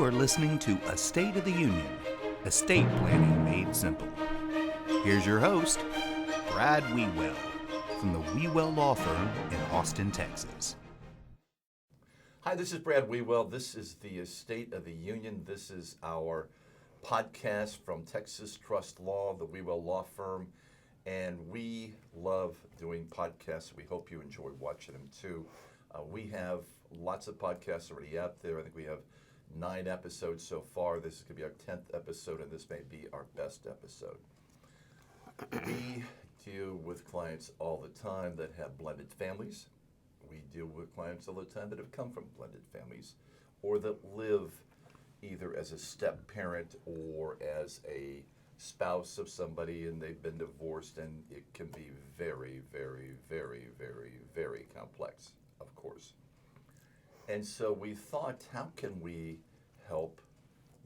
You're listening to A State of the Union, Estate Planning Made Simple. Here's your host, Brad Wiewel, from the Wiewel Law Firm in Austin, Texas. Hi, this is Brad Wiewel. This is the State of the Union. This is our podcast from Texas Trust Law, the Wiewel Law Firm. And we love doing podcasts. We hope you enjoy watching them too. We have lots of podcasts already out there. I think we have 9 episodes so far. This is going to be our 10th episode, and this may be our best episode. We deal with clients all the time that have blended families. We deal with clients all the time that have come from blended families or that live either as a step parent or as a spouse of somebody and they've been divorced, and it can be very, very, very, very, very complex, of course. And so we thought, how can we help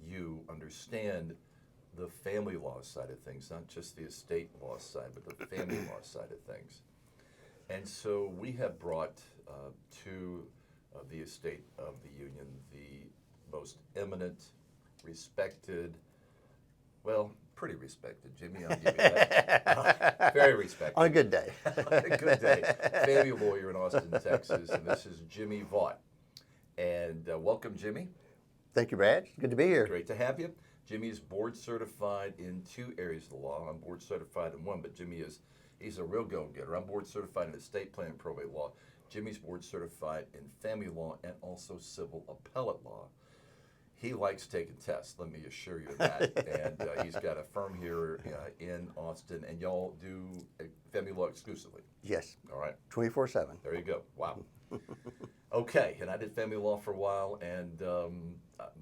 you understand the family law side of things, not just the estate law side, but the family law side of things. And so we have brought to the Estate of the Union the most eminent, respected, well, pretty respected, Jimmy, I'll give you that. Very respected. On a good day. On a good day. Family lawyer in Austin, Texas, and this is Jimmy Vaught. And welcome, Jimmy. Thank you, Brad. Good to be here. Great to have you. Jimmy is board certified in 2 areas of the law. I'm board certified in 1, but he's a real go-getter. I'm board certified in estate planning and probate law. Jimmy's board certified in family law and also civil appellate law. He likes taking tests, let me assure you of that. And he's got a firm here in Austin, and y'all do family law exclusively? Yes. All right. 24/7. There you go. Wow. Okay, and I did family law for a while, and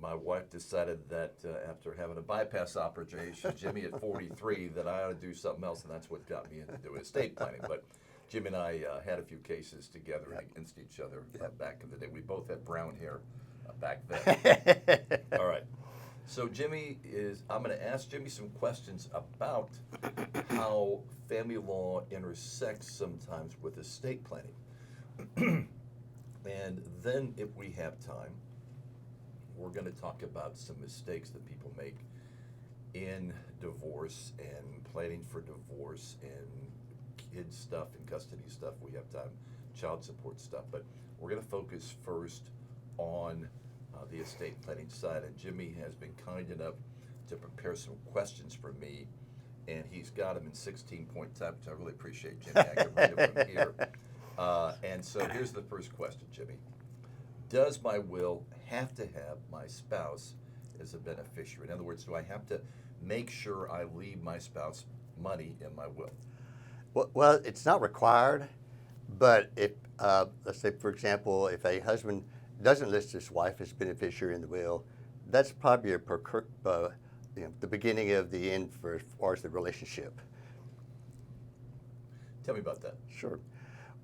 my wife decided that after having a bypass operation, Jimmy at 43, that I ought to do something else, and that's what got me into doing estate planning. But Jimmy and I had a few cases together against each other back in the day. We both had brown hair back then. All right. So I'm going to ask Jimmy some questions about how family law intersects sometimes with estate planning. And then if we have time, we're going to talk about some mistakes that people make in divorce and planning for divorce and kid stuff and custody stuff. We have time, child support stuff. But we're going to focus first on the estate planning side. And Jimmy has been kind enough to prepare some questions for me. And he's got them in 16-point type, which I really appreciate, Jimmy. I can read it from here. And so here's the first question, Jimmy. Does my will have to have my spouse as a beneficiary? In other words, do I have to make sure I leave my spouse money in my will? Well, it's not required, but if, let's say, for example, if a husband doesn't list his wife as beneficiary in the will, that's probably the beginning of the end as far as the relationship. Tell me about that. Sure.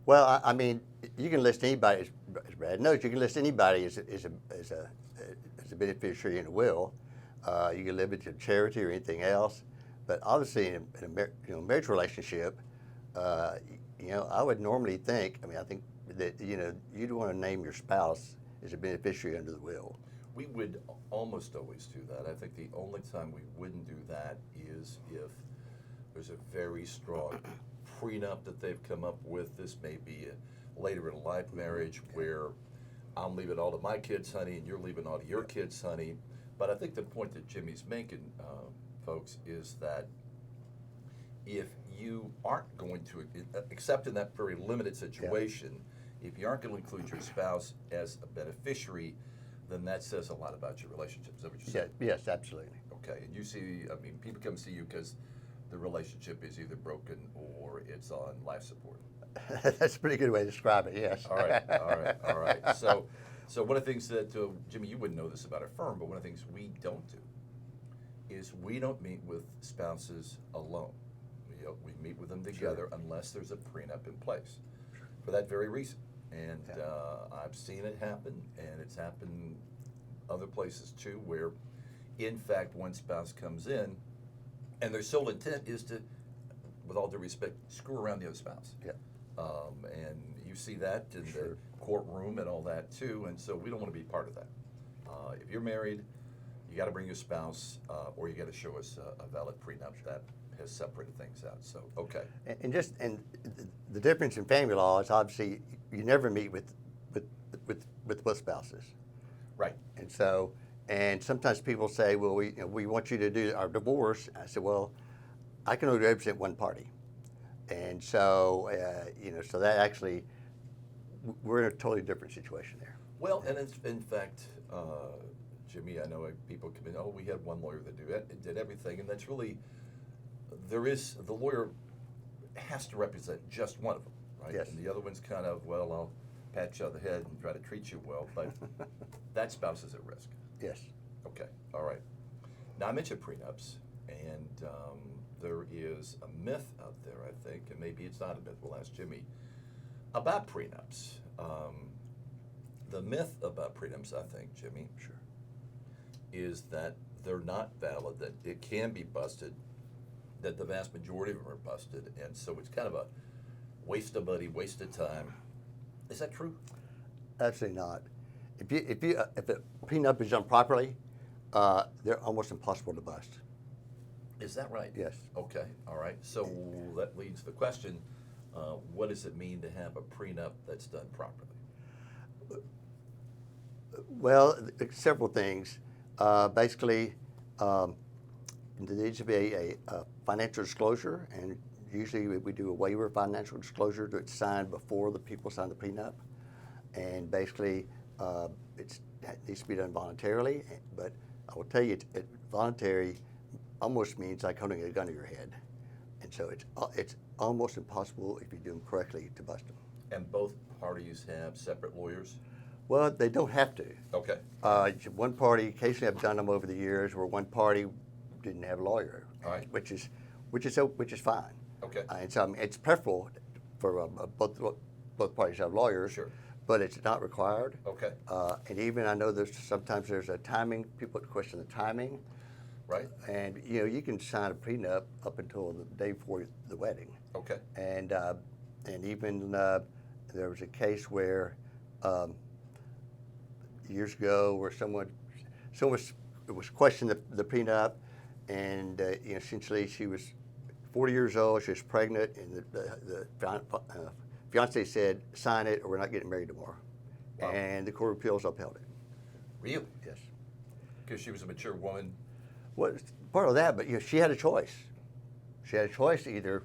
Well, I mean, you can list anybody, as Brad knows, you can list anybody as a beneficiary in a will. You can limit it to charity or anything else. But obviously, in a marriage relationship, I would normally think, I think that, you'd want to name your spouse as a beneficiary under the will. We would almost always do that. I think the only time we wouldn't do that is if there's a very strong prenup that they've come up with. This may be a later in life marriage where I'm leaving all to my kids, honey, and you're leaving all to your kids, honey. But I think the point that Jimmy's making, folks, is that if you aren't going to, except in that very limited situation, if you aren't going to include your spouse as a beneficiary, then that says a lot about your relationship. Is that what you're saying? Yes, absolutely. Okay, and you see, people come see you because the relationship is either broken or it's on life support. That's a pretty good way to describe it, yes. All right. So one of the things that, Jimmy, you wouldn't know this about our firm, but one of the things we don't do is we don't meet with spouses alone. We meet with them together unless there's a prenup in place for that very reason. And I've seen it happen, and it's happened other places too, where in fact one spouse comes in and their sole intent is to, with all due respect, screw around the other spouse. Yeah. And you see that in the courtroom and all that too, and so we don't want to be part of that. If you're married, got to bring your spouse, or you got to show us a valid prenup that has separated things out. So, okay. And the difference in family law is obviously you never meet with both spouses. Right. And so, and sometimes people say, well, we want you to do our divorce. I said, well, I can only represent one party. And so, so that actually, we're in a totally different situation there. Well, and in fact, Jimmy, I know people come in, oh, we had one lawyer that did everything, and that's really, the lawyer has to represent just one of them, right? Yes. And the other one's kind of, well, I'll pat you on the head and try to treat you well, but that spouse is at risk. Yes. Okay, all right. Now, I mentioned prenups, and there is a myth out there, I think, and maybe it's not a myth, we'll ask Jimmy, about prenups. The myth about prenups, I think, Jimmy, Sure. is that they're not valid, that it can be busted, that the vast majority of them are busted, and so it's kind of a waste of money, waste of time. Is that true? Absolutely not. If a prenup is done properly, they're almost impossible to bust. Is that right? Yes. Okay, all right. So that leads to the question, what does it mean to have a prenup that's done properly? Well, several things. Basically, there needs to be a financial disclosure, and usually we do a waiver of financial disclosure that's signed before the people sign the prenup. And basically, it needs to be done voluntarily, but I will tell you, voluntary almost means like holding a gun to your head. And so it's almost impossible, if you do them correctly, to bust them. And both parties have separate lawyers? Well, they don't have to. Okay. One party, occasionally I've done them over the years, where one party didn't have a lawyer, All right. which is fine. Okay. And so I mean, it's preferable for both parties to have lawyers. Sure. But it's not required. Okay. And even I know sometimes there's a timing. People question the timing. Right. And you can sign a prenup up until the day before the wedding. Okay. And even there was a case where years ago where someone was questioning the prenup, and essentially she was 40 years old, she was pregnant, and the fiance said, sign it or we're not getting married tomorrow. Wow. And the Court of Appeals upheld it. Really? Yes. Because she was a mature woman? Well, it's part of that, but she had a choice. She had a choice to either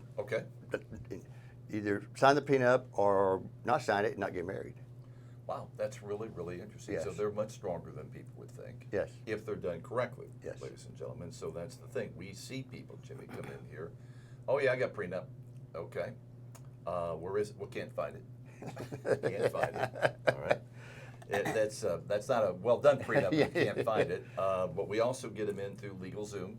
sign the prenup or not sign it and not get married. Wow, that's really, really interesting. Yes. So they're much stronger than people would think. Yes. If they're done correctly, Yes. ladies and gentlemen. So that's the thing. We see people, Jimmy, come in here. Oh, yeah, I got prenup. Okay. Where is it? Well, can't find it. Can't find it. All right. That's not a well-done prenup if you can't find it. But we also get them in through LegalZoom.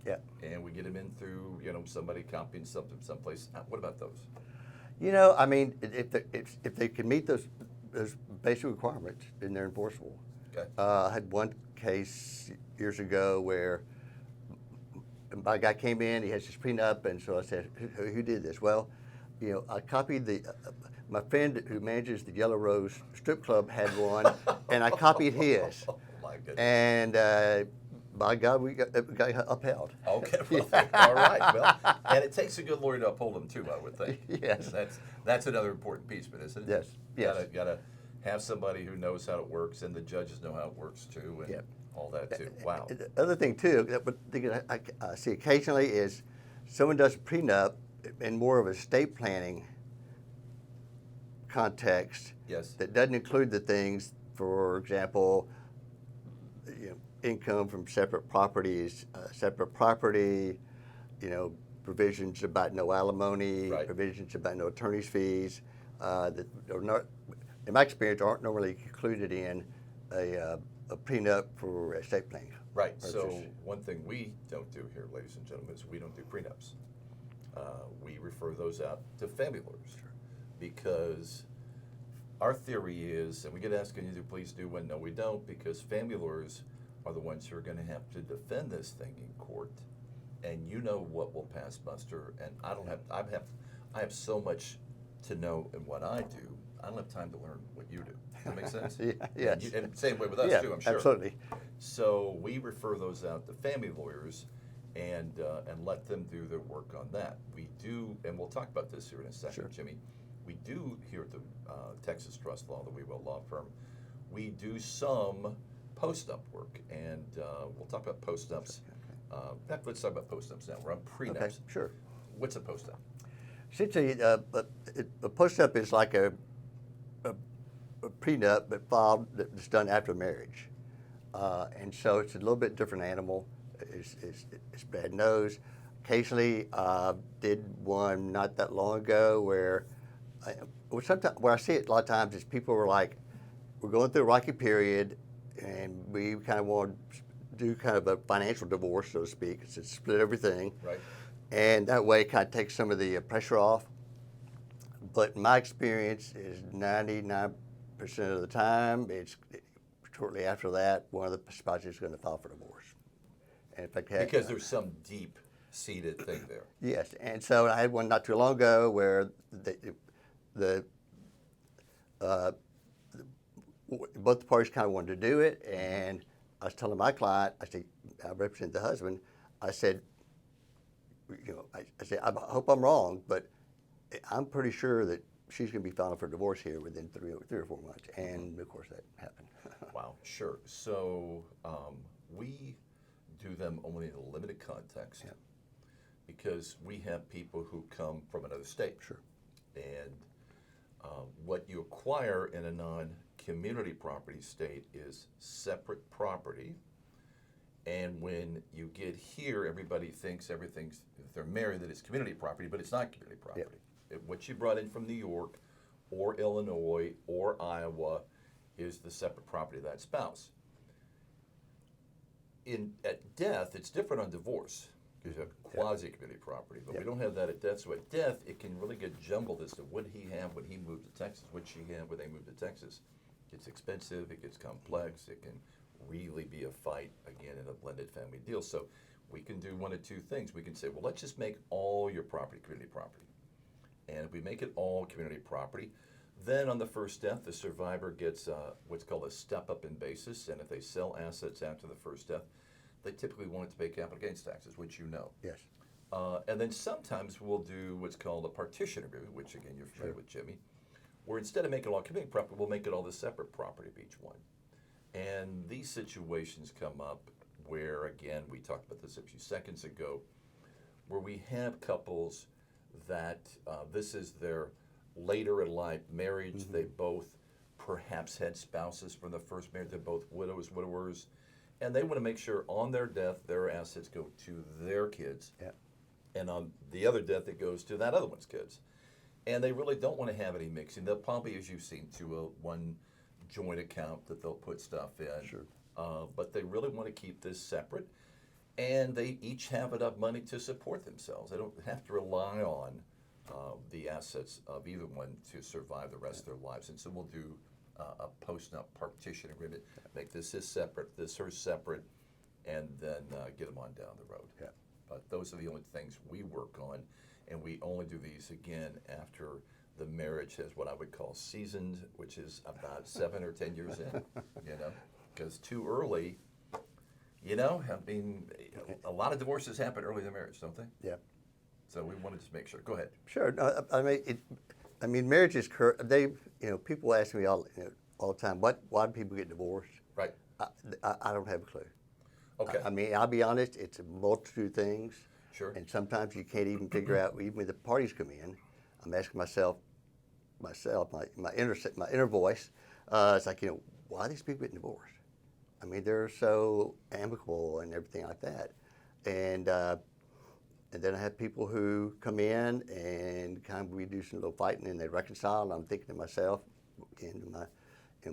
Yeah. And we get them in through, somebody copying something someplace. What about those? I mean, if they can meet those basic requirements, then they're enforceable. Okay. I had one case years ago where my guy came in, he has his prenup, and so I said, who did this? Well, I copied my friend who manages the Yellow Rose strip club had one, and I copied his. Oh, my goodness. And by God, we got upheld. Okay, well, all right. Well, and it takes a good lawyer to uphold them too, I would think. Yes. That's another important piece, but isn't it? Yes. Yes. Gotta have somebody who knows how it works, and the judges know how it works too, and Yep. all that too. Wow. The other thing too that I see occasionally is someone does a prenup in more of a estate planning context. Yes. That doesn't include the things, for example, income from separate properties, separate property, provisions about no alimony, Right. provisions about no attorney's fees, that are not, in my experience, aren't normally included in a prenup for estate planning. Right. purposes. So one thing we don't do here, ladies and gentlemen, is we don't do prenups. We refer those out to family lawyers, because our theory is, and we get asked, can you do please do when? No, we don't, because family lawyers are the ones who are going to have to defend this thing in court, and what will pass muster. And I have so much to know in what I do I don't have time to learn what you do. That makes sense? Yeah, yes. And same way with us Yeah, too, I'm sure. absolutely. So we refer those out to family lawyers and let them do their work on that. We do, and we'll talk about this here in a second, Sure. Jimmy. We do here at the Texas Trust Law, the Wiewel Law Firm, we do some post-up work, and we'll talk about post-ups. Let's talk about post-ups now. We're on prenups. Okay, sure. What's a post-up? Essentially, a post-up is like a prenup, but filed that's done after marriage, and so it's a little bit different animal. It's bad nose. Occasionally, did one not that long ago where I see it a lot of times is people were like, we're going through a rocky period, and we kind of want to do kind of a financial divorce, so to speak. It's split everything, Right. and that way it kind of takes some of the pressure off. But my experience is 99% of the time, it's shortly after that, one of the spouses is going to file for divorce. And if I can, Because there's some deep-seated thing there. yes, and so I had one not too long ago where both the parties kind of wanted to do it, and I was telling my client, I represent the husband, I said, I said, I hope I'm wrong, but I'm pretty sure that she's going to be filing for divorce here within 3 or 4 months, and of course that happened. Wow, sure. So we do them only in a limited context because we have people who come from another state. Sure. And what you acquire in a non-community property state is separate property. And when you get here, everybody thinks everything's, if they're married, that it's community property, but it's not community property. What you brought in from New York or Illinois or Iowa is the separate property of that spouse. At death, it's different on divorce because you have quasi-community property, but we don't have that at death. So at death, it can really get jumbled as to what he have when he moved to Texas, what she had when they moved to Texas. It gets expensive, it gets complex, it can really be a fight, again, in a blended family deal. So we can do one of two things. We can say, well, let's just make all your property community property. And if we make it all community property, then on the first death, the survivor gets what's called a step-up in basis, and if they sell assets after the first death, they typically want it to pay capital gains taxes, which you know. Yes. And then sometimes we'll do what's called a partition agreement, which again you're familiar with, Jimmy, where instead of making it all community property, we'll make it all the separate property of each one. And these situations come up where, again, we talked about this a few seconds ago, where we have couples that this is their later in life marriage. They both perhaps had spouses from the first marriage. They're both widows, widowers, and they want to make sure on their death their assets go to their kids, and on the other death it goes to that other one's kids. And they really don't want to have any mixing. They'll probably, as you've seen, to one joint account that they'll put stuff in. Sure. But they really want to keep this separate, and they each have enough money to support themselves. They don't have to rely on the assets of either one to survive the rest of their lives. And so we'll do a post-nup partition agreement, make this his separate, this hers separate, and then get them on down the road. But those are the only things we work on, and we only do these again after the marriage has what I would call seasoned, which is about 7 or 10 years in, because too early, I mean, a lot of divorces happen early in the marriage, don't they? Yeah. So we want to just make sure. Go ahead. Sure. No, I mean, marriage is people ask me all the time, why do people get divorced? Right. I don't have a clue. Okay. I mean, I'll be honest, it's a multitude of things. Sure. And sometimes you can't even figure out, even when the parties come in, I'm asking myself, my inner voice, it's like, why are these people getting divorced? I mean, they're so amicable and everything like that. And then I have people who come in and kind of we do some little fighting and they reconcile, and I'm thinking to myself, in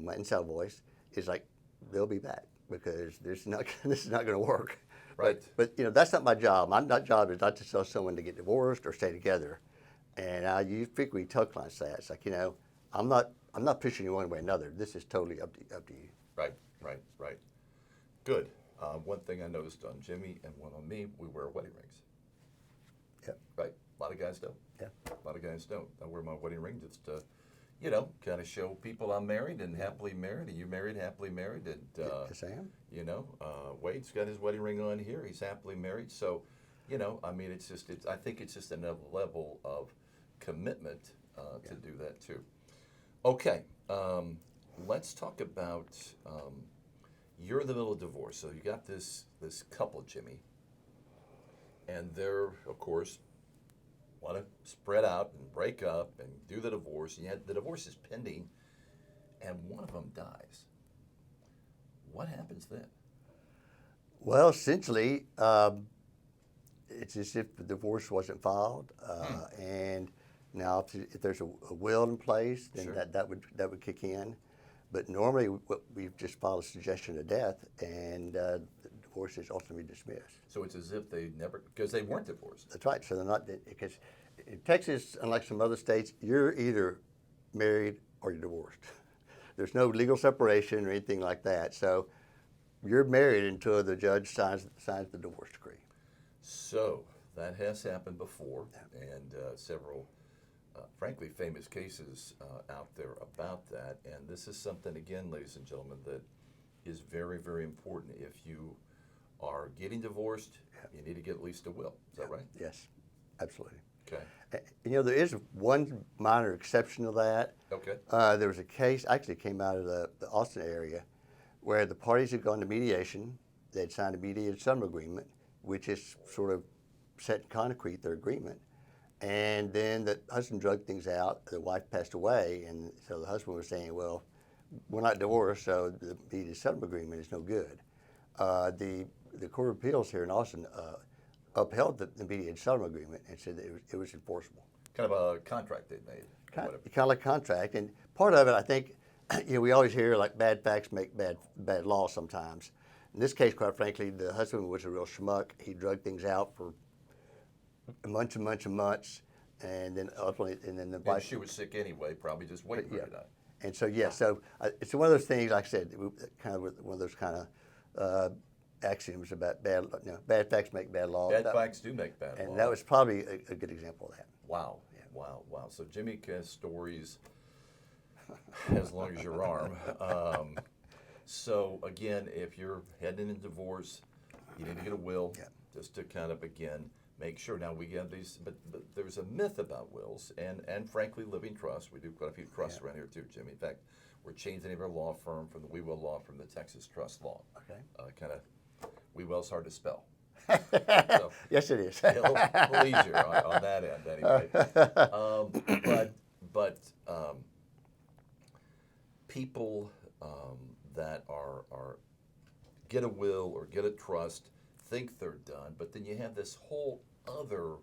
my inside voice, is like, they'll be back because this is not going to work. Right. But that's not my job. My job is not to tell someone to get divorced or stay together. And I frequently tell clients that. It's like, I'm not pushing you one way or another. This is totally up to you. Right. Good. One thing I noticed on Jimmy and one on me, we wear wedding rings. Yeah. Right? A lot of guys don't. Yeah. A lot of guys don't. I wear my wedding ring just to, you know, kind of show people I'm married and happily married, and you're married, happily married, and Yes, I am. you know, Wade's got his wedding ring on here. He's happily married. So, you know, I mean, I think it's just another level of commitment to do that too. Okay, let's talk about. You're in the middle of divorce, so you got this couple, Jimmy, and they're, of course, want to spread out and break up and do the divorce. And yet the divorce is pending, and one of them dies. What happens then? Well, essentially, it's as if the divorce wasn't filed, and now if there's a will in place, then Sure. that would kick in. But normally, we've just filed a suggestion of death, and the divorce is ultimately dismissed. So it's as if they never, because they weren't divorced. That's right. So they're not, because in Texas, unlike some other states, you're either married or you're divorced. There's no legal separation or anything like that. So you're married until the judge signs the divorce decree. So that has happened before, and several, frankly, famous cases out there about that. And this is something, again, ladies and gentlemen, that is very, very important. If you are getting divorced, you need to get at least a will. Is that right? Yes, absolutely. Okay. You know, there is one minor exception to that. Okay. There was a case, actually came out of the Austin area, where the parties had gone to mediation. They'd signed a mediated settlement agreement, which is sort of set in concrete, their agreement. And then the husband drugged things out. The wife passed away, and so the husband was saying, well, we're not divorced, so the mediated settlement agreement is no good. The Court of Appeals here in Austin upheld the mediated settlement agreement and said that it was enforceable. Kind of a contract they made. Kind of like contract, and part of it, I think, you know, we always hear like bad facts make bad law sometimes. In this case, quite frankly, the husband was a real schmuck. He drugged things out for months and months and months, and then ultimately, and then the And wife. she was sick anyway, probably just waiting for her to die. And so so it's one of those things. Like I said, kind of one of those kind of axioms about bad facts make bad law. Bad facts do make bad law. And that was probably a good example of that. Wow. Yeah. Wow. So Jimmy has stories as long as your arm. So again, if you're heading into divorce, you need to get a will, just to kind of, again, make sure. Now we have these, but there's a myth about wills and frankly living trusts. We do quite a few trusts around here too, Jimmy. In fact, we're changing the name of our law firm from the Wiewel law from the Texas Trust Law. Okay. Kind of, Wiewel's hard to spell. So, Yes, it is. a little easier on that end, anyway. But people that are get a will or get a trust think they're done, but then you have this whole other,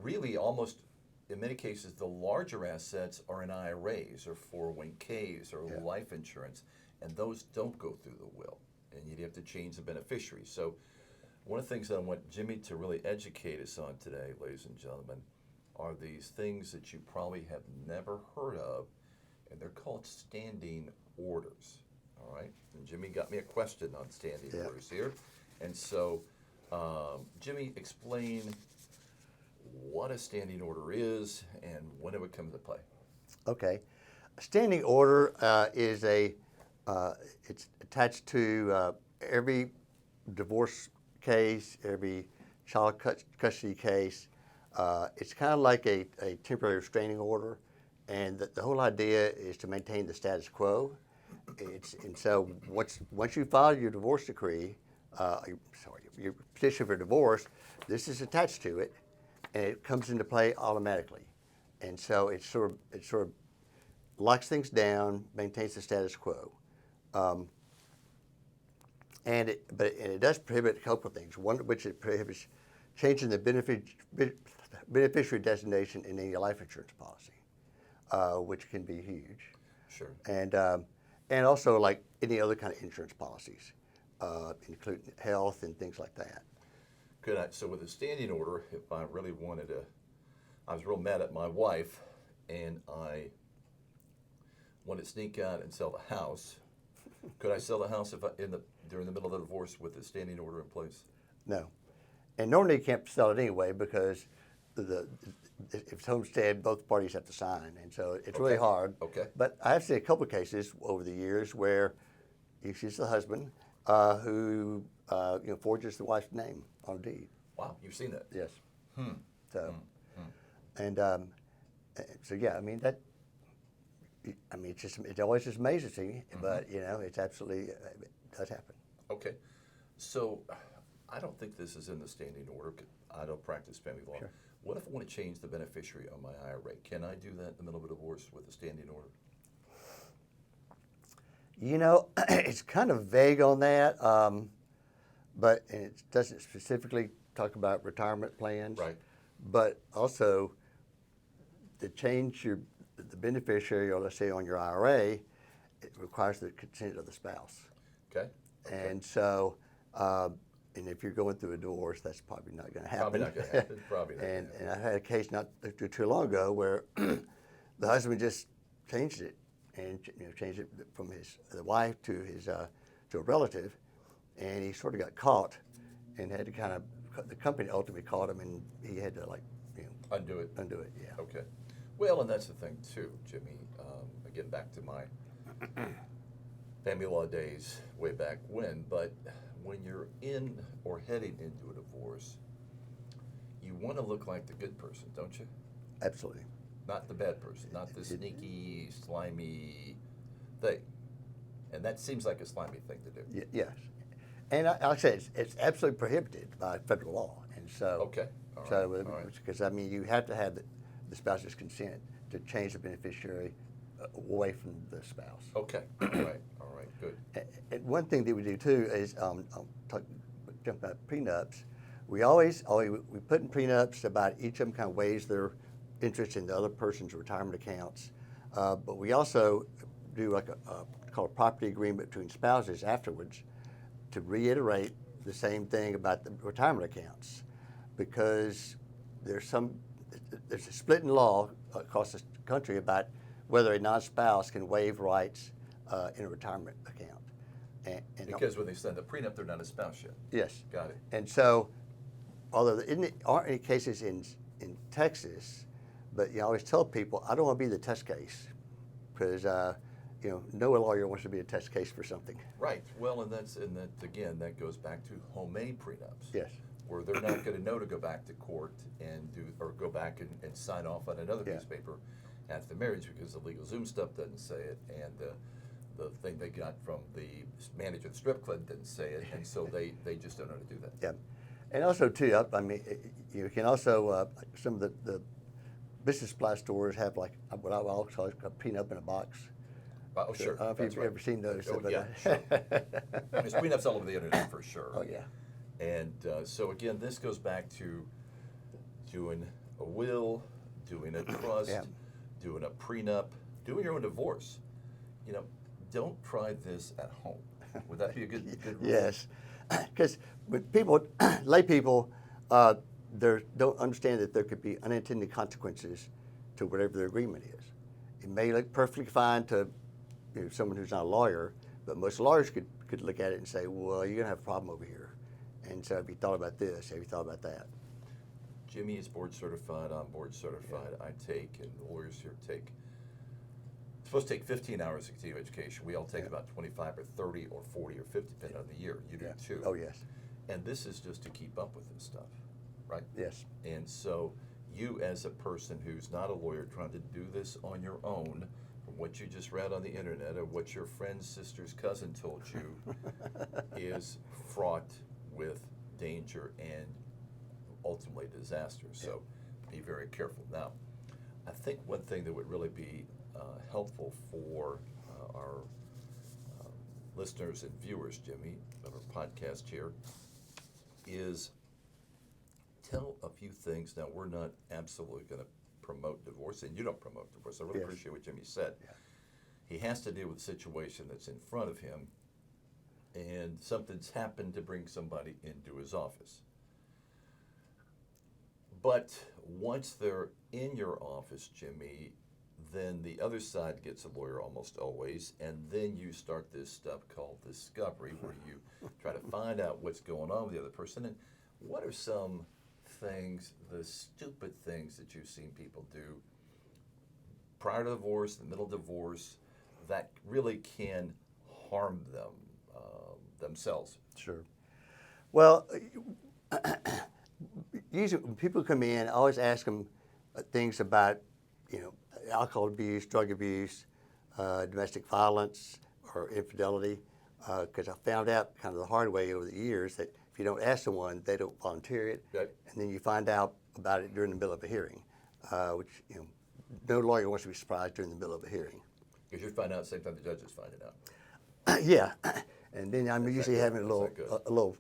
really almost in many cases the larger assets are in IRAs or 401ks or life insurance, and those don't go through the will, and you'd have to change the beneficiary. So one of the things that I want Jimmy to really educate us on today, ladies and gentlemen, are these things that you probably have never heard of, and they're called standing orders. All right? And Jimmy got me a question on standing orders here. And so, Jimmy, explain what a standing order is and when it would come into play. Okay. A standing order is it's attached to every divorce case, every child custody case. It's kind of like a temporary restraining order, and the whole idea is to maintain the status quo. And so once you file your divorce decree, your petition for divorce, this is attached to it, and it comes into play automatically. And so it sort of locks things down, maintains the status quo. And it does prohibit a couple of things. One of which it prohibits changing the beneficiary designation in any life insurance policy, which can be huge. Sure. And also like any other kind of insurance policies, including health and things like that. Good. So with a standing order, if I really wanted to, I was real mad at my wife, and I wanted to sneak out and sell the house. Could I sell the house during the middle of the divorce with a standing order in place? No. And normally you can't sell it anyway because if it's homestead, both parties have to sign, and so it's really Okay. hard. Okay. But I have seen a couple of cases over the years where it's the husband who forges the wife's name on a deed. Wow, you've seen that. Yes. So, and so yeah, I mean it always just amazes me, but it's absolutely it does happen. Okay. So I don't think this is in the standing order. I don't practice family law. Sure. What if I want to change the beneficiary on my IRA? Can I do that in the middle of a divorce with a standing order? It's kind of vague on that, but and it doesn't specifically talk about retirement plans. Right. But also, to change the beneficiary, or let's say on your IRA, it requires the consent of the spouse. Okay. And so, and if you're going through a divorce, that's probably not going to happen. Probably not going to happen. Probably not. And I had a case not too long ago where the husband just changed it, and changed it from the wife to to a relative, and he sort of got caught, and had to the company ultimately caught him, and he had to Undo it. undo it. Yeah. Okay. Well, and that's the thing too, Jimmy. Again, back to my family law days way back when. But when you're in or heading into a divorce, you want to look like the good person, don't you? Absolutely. Not the bad person, not the sneaky, slimy thing. And that seems like a slimy thing to do. Yes. And like I said, it's absolutely prohibited by federal law, and so. Okay. All right. So, All right. because you have to have the spouse's consent to change the beneficiary away from the spouse. Okay. All right. All right. Good. And one thing that we do too is jump about prenups. We put in prenups about each of them kind of weighs their interest in the other person's retirement accounts, but we also do called a property agreement between spouses afterwards to reiterate the same thing about the retirement accounts, because there's a split in law across the country about whether a non-spouse can waive rights in a retirement account. And Because when they send a prenup, they're not a spouse yet. yes. Got it. And so, although there aren't any cases in Texas, but you always tell people, I don't want to be the test case, because no lawyer wants to be a test case for something. Right. Well, and that again, that goes back to homemade prenups. Yes. Where they're not going to know to go back to court and go back and sign off on another piece of paper after the marriage, because the LegalZoom stuff doesn't say it, and the thing they got from the manager of the strip club didn't say it, and so they just don't know how to do that. Yeah. And also too, I mean, you can also some of the business supply stores have what I will call a prenup in a box. Oh, sure. I don't know if That's you've ever seen those. Oh, but, yeah, sure. There's prenups all over the internet for sure. Oh yeah. And so again, this goes back to doing a will, doing a trust, doing a prenup, doing your own divorce. Don't try this at home. Would that be a good rule? Yes, because lay people, don't understand that there could be unintended consequences to whatever their agreement is. It may look perfectly fine to someone who's not a lawyer, but most lawyers could look at it and say, well, you're gonna have a problem over here. And so, have you thought about this? Have you thought about that? Jimmy is board certified. I'm board certified. I take, and the lawyers here take. It's supposed to take 15 hours of continuing education. We all take about 25 or 30 or 40 or 50, depending on the year. You do too. Oh yes. And this is just to keep up with this stuff, right? Yes. And so, you as a person who's not a lawyer trying to do this on your own, from what you just read on the internet or what your friend's sister's cousin told you, is fraught with danger and ultimately disaster. So be very careful. Now, I think one thing that would really be helpful for our listeners and viewers, Jimmy, of our podcast here, is tell a few things. Now, we're not absolutely going to promote divorce, and you don't promote divorce. I really appreciate what Jimmy said. Yeah. He has to deal with the situation that's in front of him, and something's happened to bring somebody into his office. But once they're in your office, Jimmy, then the other side gets a lawyer almost always, and then you start this stuff called discovery, where you try to find out what's going on with the other person. And what are some things, the stupid things that you've seen people do prior to divorce, the middle of divorce, that really can harm them themselves? Sure. Well, usually when people come in, I always ask them things about, alcohol abuse, drug abuse, domestic violence, or infidelity, because I found out kind of the hard way over the years that if you don't ask someone, they don't volunteer it, Right. and then you find out about it during the middle of a hearing, which no lawyer wants to be surprised during the middle of a hearing. Because you find out at the same time the judge is finding out. Yeah, and then I'm That's usually not having good. a little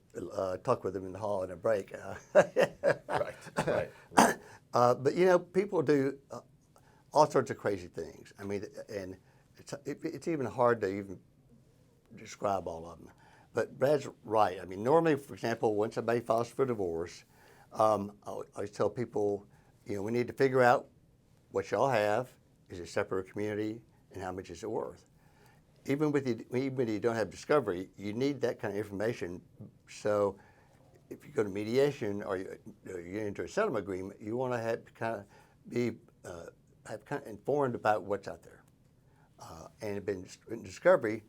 talk with them in the hall in a break. Right. But people do all sorts of crazy things. I mean, and it's even hard to even describe all of them. But Brad's right. I mean, normally, for example, when somebody files for divorce, I always tell people, we need to figure out what y'all have. Is it separate or community, and how much is it worth? Even when you don't have discovery, you need that kind of information. So if you go to mediation or you get into a settlement agreement, you want to have be informed about what's out there. And in discovery,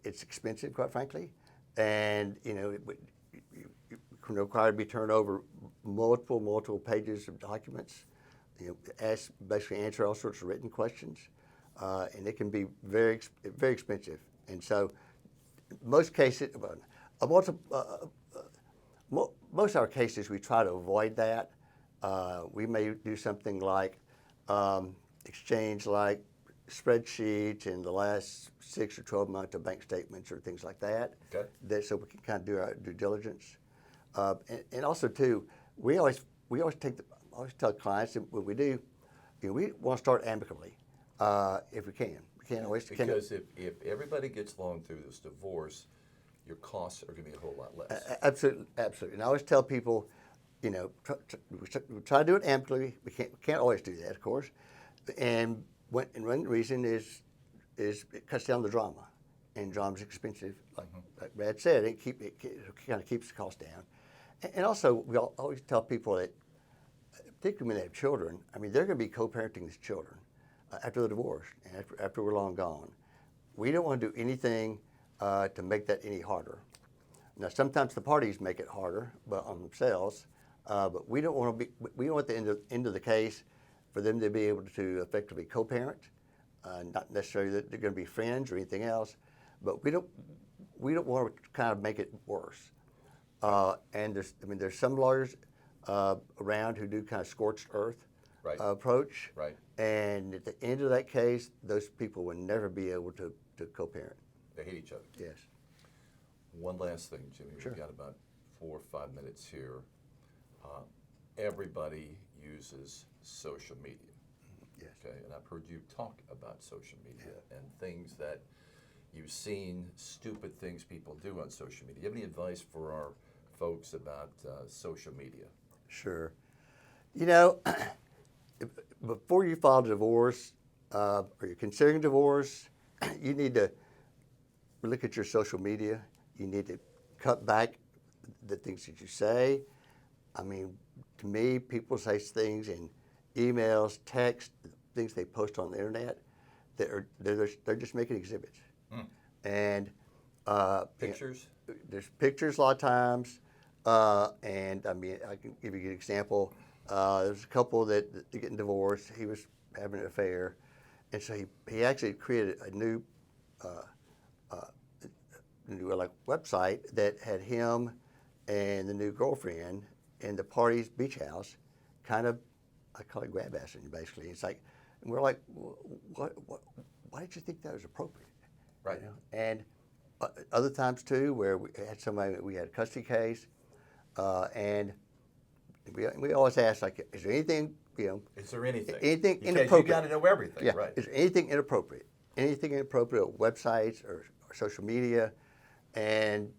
it's expensive, quite frankly, and it can require to be turned over multiple pages of documents. Basically answer all sorts of written questions. And it can be very expensive. And so, most cases, most of our cases, we try to avoid that. We may do something like exchange like spreadsheets in the last 6 or 12 months of bank statements or things like that. Okay. So we can kind of do our due diligence. And also too, we always tell clients that when we do, we want to start amicably. If we can. We can't always. Because if everybody gets along through this divorce, your costs are going to be a whole lot less. Absolutely. And I always tell people, we try to do it amicably. We can't always do that, of course. And one reason is it cuts down the drama, and drama's expensive. Like Brad said, it kind of keeps the cost down. And also, we always tell people that, particularly when they have children, I mean, they're going to be co-parenting these children after the divorce and after we're long gone. We don't want to do anything to make that any harder. Now, sometimes the parties make it harder, but on themselves. But we don't want the end of the case for them to be able to effectively co-parent. Not necessarily that they're going to be friends or anything else, but we don't want to kind of make it worse. And there's some lawyers around who do kind of scorched earth approach. Right. And at the end of that case, those people will never be able to co-parent. They hate each other. Yes. One last thing, Jimmy. Sure. We've got about 4 or 5 minutes here. Everybody uses social media. Yes. Okay, and I've heard you talk about social media and things that you've seen, stupid things people do on social media. Do you have any advice for our folks about social media? Sure. Before you file a divorce or you're considering divorce, you need to look at your social media. You need to cut back the things that you say. I mean, to me, people say things in emails, text, things they post on the internet that they're just making exhibits. And Pictures? there's pictures a lot of times. And I mean, I can give you an example. There's a couple that getting divorced. He was having an affair, and so he actually created a new website that had him and the new girlfriend in the party's beach house, kind of, I call it grab assing basically. It's like, and we're like, what? Why did you think that was appropriate? Right. And other times too, where we had a custody case, and we always ask, like, is there anything, Is there anything? Anything Because inappropriate? you got to know everything, Yeah. right? Is there anything inappropriate? Anything inappropriate on websites or social media? And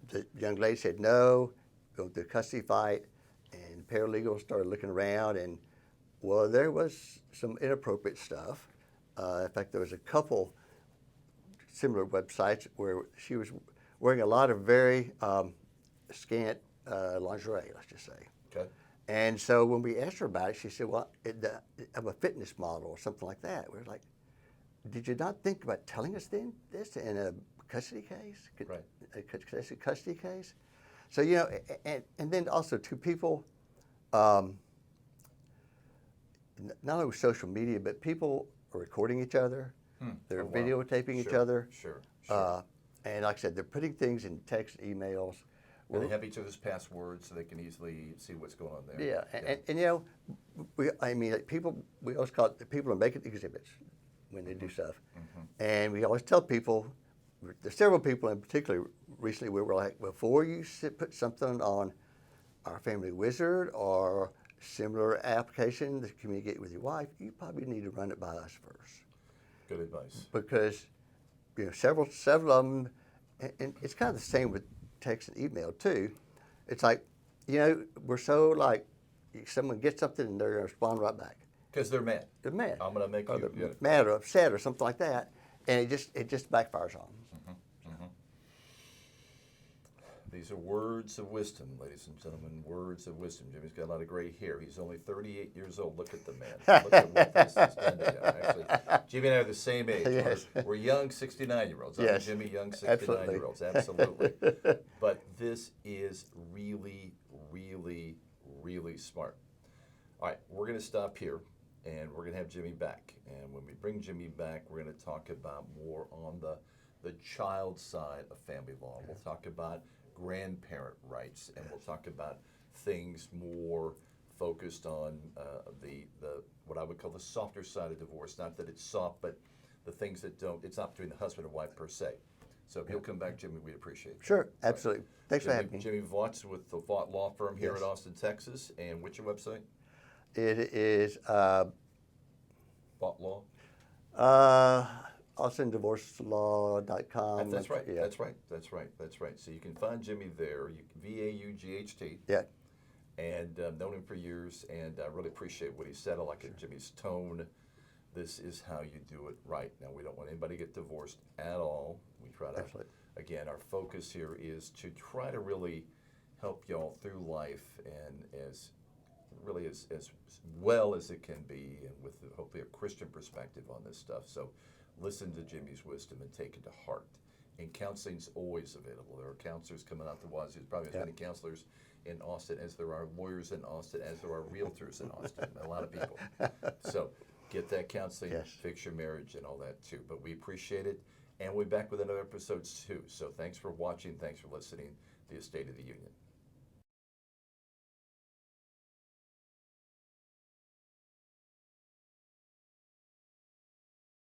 the young lady said no, go to the custody fight, and the paralegal started looking around, and well, there was some inappropriate stuff. In fact, there was a couple similar websites where she was wearing a lot of very scant lingerie, let's just say. Okay. And so when we asked her about it, she said, well, I'm a fitness model or something like that. We were like, did you not think about telling us this in a custody case? Right. A custody case? So, you know, and then also to people, not only with social media, but people are recording each other. They're Oh, wow. videotaping each Sure, other. Sure. And like I said, they're putting things in text, emails. And they have each other's passwords so they can easily see what's going on there. Yeah, and you know, we always call it, people are making exhibits when they do stuff. And we always tell people, there's several people in particular recently where we're like, before you put something on our Family Wizard or similar application to communicate with your wife, you probably need to run it by us first. Good advice. Because, you know, several of them, and it's kind of the same with text and email too. It's like, you know, we're so like, someone gets something and they're going to respond right back. Because they're mad. They're mad. I'm going to make you They're mad or upset or something like that, and it just backfires on them. These are words of wisdom, ladies and gentlemen, words of wisdom. Jimmy's got a lot of gray hair. He's only 38 years old. Look at the man. Look at what this has done to him. Actually, Jimmy and I are the same age. Yes. We're young 69-year-olds. I'm Yes. Jimmy, young 69-year-olds. Absolutely. But this is really, really, really smart. All right, we're going to stop here, and we're going to have Jimmy back. And when we bring Jimmy back, we're going to talk about more on the child side of family law. We'll talk about grandparent rights, and we'll talk about things more focused on the what I would call the softer side of divorce. Not that it's soft, but the things that don't. It's not between the husband and wife per se. So if you'll come back, Jimmy, we'd appreciate it. Sure, absolutely. Thanks for having me. Jimmy Vaught's with the Vaught Law Firm here Yes. in Austin, Texas. And what's your website? It is Vaught Law. AustinDivorceLaw.com. That's right. Yeah. That's right. So you can find Jimmy there. Vaught. Yeah. And known him for years, and I really appreciate what he said. I like Jimmy's tone. This is how you do it right. Now, we don't want anybody to get divorced at all. We try to, Absolutely. again, our focus here is to try to really help y'all through life and as well as it can be, and with hopefully a Christian perspective on this stuff. So listen to Jimmy's wisdom and take it to heart. And counseling's always available. There are counselors coming out to Wazoo. There's probably as many counselors in Austin as there are lawyers in Austin, as there are realtors in Austin. A lot of people. So get that counseling, Yes. fix your marriage, and all that too. But we appreciate it, and we'll be back with another episode too. So thanks for watching. Thanks for listening to the State of the Union.